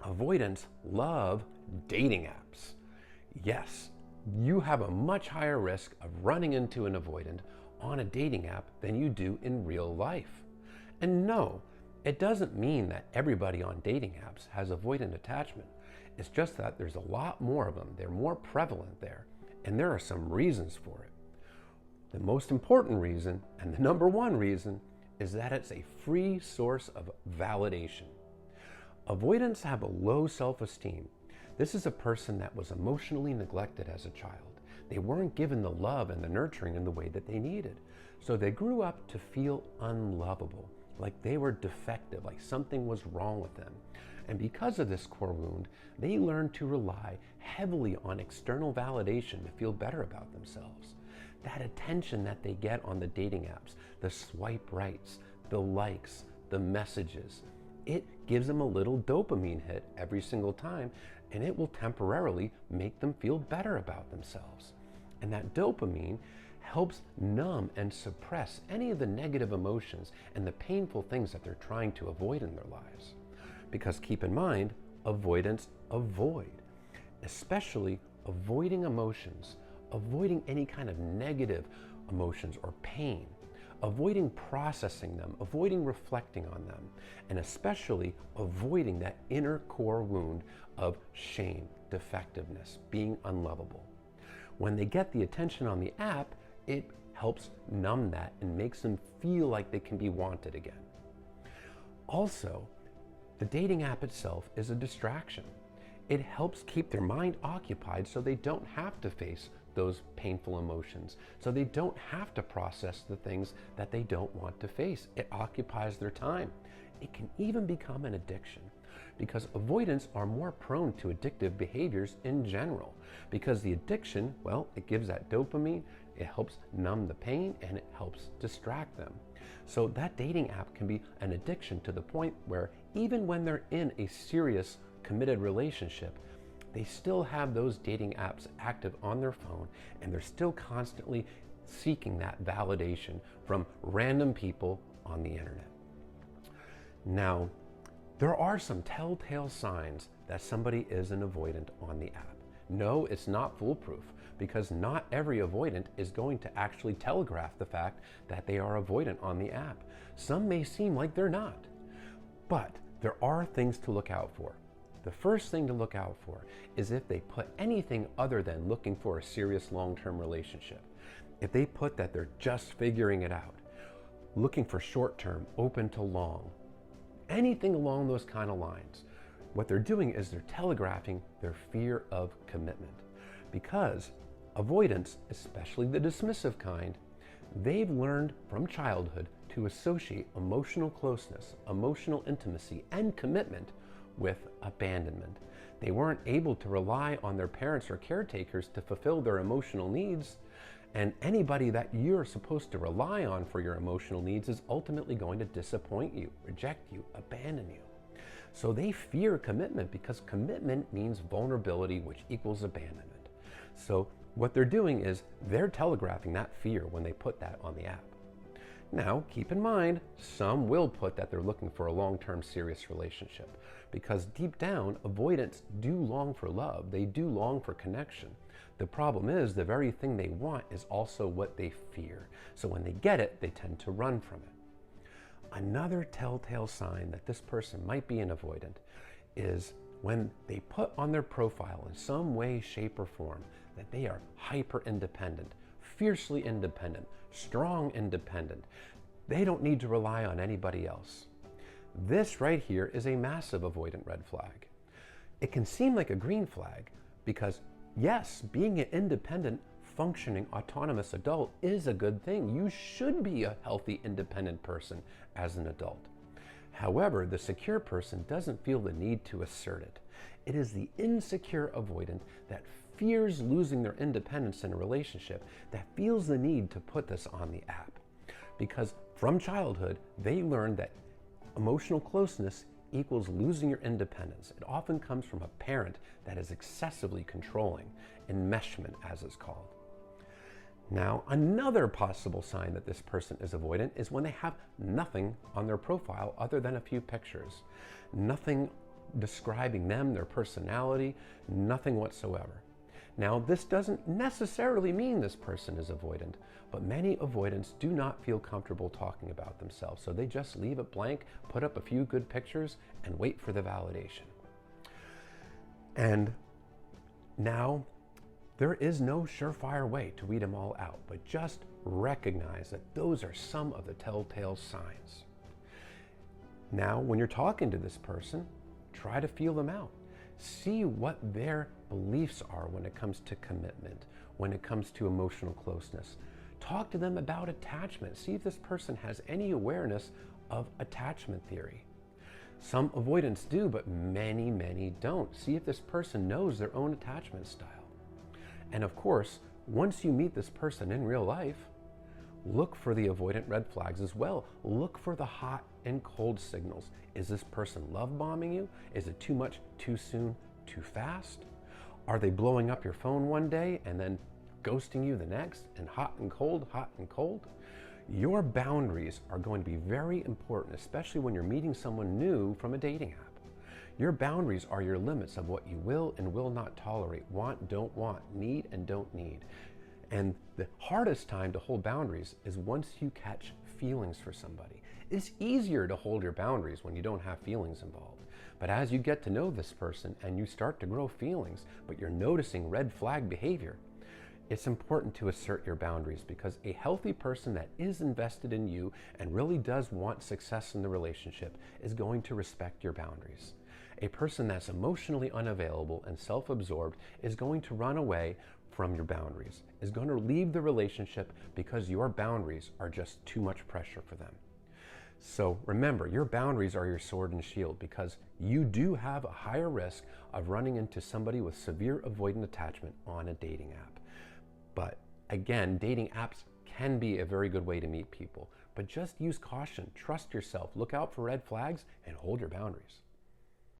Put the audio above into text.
Avoidants love dating apps. Yes, you have a much higher risk of running into an avoidant on a dating app than you do in real life. And no, it doesn't mean that everybody on dating apps has avoidant attachment. It's just that there's a lot more of them. They're more prevalent there, and there are some reasons for it. The most important reason, and the number one reason, is that it's a free source of validation. Avoidants have a low self-esteem. This is a person that was emotionally neglected as a child. They weren't given the love and the nurturing in the way that they needed. So they grew up to feel unlovable, like they were defective, like something was wrong with them. And because of this core wound, they learned to rely heavily on external validation to feel better about themselves. That attention that they get on the dating apps, the swipe rights, the likes, the messages, it gives them a little dopamine hit every single time, and it will temporarily make them feel better about themselves. And that dopamine helps numb and suppress any of the negative emotions and the painful things that they're trying to avoid in their lives. Because keep in mind, avoidants avoid, especially avoiding emotions, avoiding any kind of negative emotions or pain, avoiding processing them, avoiding reflecting on them, and especially avoiding that inner core wound of shame, defectiveness, being unlovable. When they get the attention on the app, it helps numb that and makes them feel like they can be wanted again. Also, the dating app itself is a distraction. It helps keep their mind occupied so they don't have to face those painful emotions, so they don't have to process the things that they don't want to face. It occupies their time. It can even become an addiction because avoidants are more prone to addictive behaviors in general because the addiction, well, it gives that dopamine, it helps numb the pain, and it helps distract them. So that dating app can be an addiction to the point where even when they're in a serious committed relationship, they still have those dating apps active on their phone, and they're still constantly seeking that validation from random people on the internet. Now, there are some telltale signs that somebody is an avoidant on the app. No, it's not foolproof because not every avoidant is going to actually telegraph the fact that they are avoidant on the app. Some may seem like they're not, but there are things to look out for. The first thing to look out for is if they put anything other than looking for a serious long-term relationship. If they put that they're just figuring it out, looking for short-term, open to long, anything along those kind of lines, what they're doing is they're telegraphing their fear of commitment. Because avoidants, especially the dismissive kind, they've learned from childhood to associate emotional closeness, emotional intimacy, and commitment with abandonment. They weren't able to rely on their parents or caretakers to fulfill their emotional needs, and anybody that you're supposed to rely on for your emotional needs is ultimately going to disappoint you, reject you, abandon you. So they fear commitment because commitment means vulnerability, which equals abandonment. So what they're doing is they're telegraphing that fear when they put that on the app. Now, keep in mind, some will put that they're looking for a long-term serious relationship because deep down, avoidants do long for love. They do long for connection. The problem is the very thing they want is also what they fear. So when they get it, they tend to run from it. Another telltale sign that this person might be an avoidant is when they put on their profile in some way, shape, or form that they are hyper-independent, fiercely independent, strong independent. They don't need to rely on anybody else. This right here is a massive avoidant red flag. It can seem like a green flag because yes, being an independent, functioning, autonomous adult is a good thing. You should be a healthy, independent person as an adult. However, the secure person doesn't feel the need to assert it. It is the insecure avoidant that fears losing their independence in a relationship that feels the need to put this on the app. Because from childhood, they learned that emotional closeness equals losing your independence. It often comes from a parent that is excessively controlling, enmeshment as it's called. Now, another possible sign that this person is avoidant is when they have nothing on their profile other than a few pictures. Nothing describing them, their personality, nothing whatsoever. Now, this doesn't necessarily mean this person is avoidant, but many avoidants do not feel comfortable talking about themselves, so they just leave it blank, put up a few good pictures, and wait for the validation. And now, there is no surefire way to weed them all out, but just recognize that those are some of the telltale signs. Now, when you're talking to this person, try to feel them out. See what their beliefs are when it comes to commitment, when it comes to emotional closeness. Talk to them about attachment. See if this person has any awareness of attachment theory. Some avoidants do, but many don't. See if this person knows their own attachment style. And of course, once you meet this person in real life, look for the avoidant red flags as well. Look for the hot and cold signals. Is this person love bombing you? Is it too much, too soon, too fast? Are they blowing up your phone one day and then ghosting you the next? And hot and cold, hot and cold? Your boundaries are going to be very important, especially when you're meeting someone new from a dating app. Your boundaries are your limits of what you will and will not tolerate, want, don't want, need, and don't need. And the hardest time to hold boundaries is once you catch feelings for somebody. It's easier to hold your boundaries when you don't have feelings involved. But as you get to know this person and you start to grow feelings, but you're noticing red flag behavior, it's important to assert your boundaries, because a healthy person that is invested in you and really does want success in the relationship is going to respect your boundaries. A person that's emotionally unavailable and self-absorbed is going to run away from your boundaries, is going to leave the relationship because your boundaries are just too much pressure for them. So remember, your boundaries are your sword and shield, because you do have a higher risk of running into somebody with severe avoidant attachment on a dating app. But again, dating apps can be a very good way to meet people, but just use caution, trust yourself, look out for red flags, and hold your boundaries.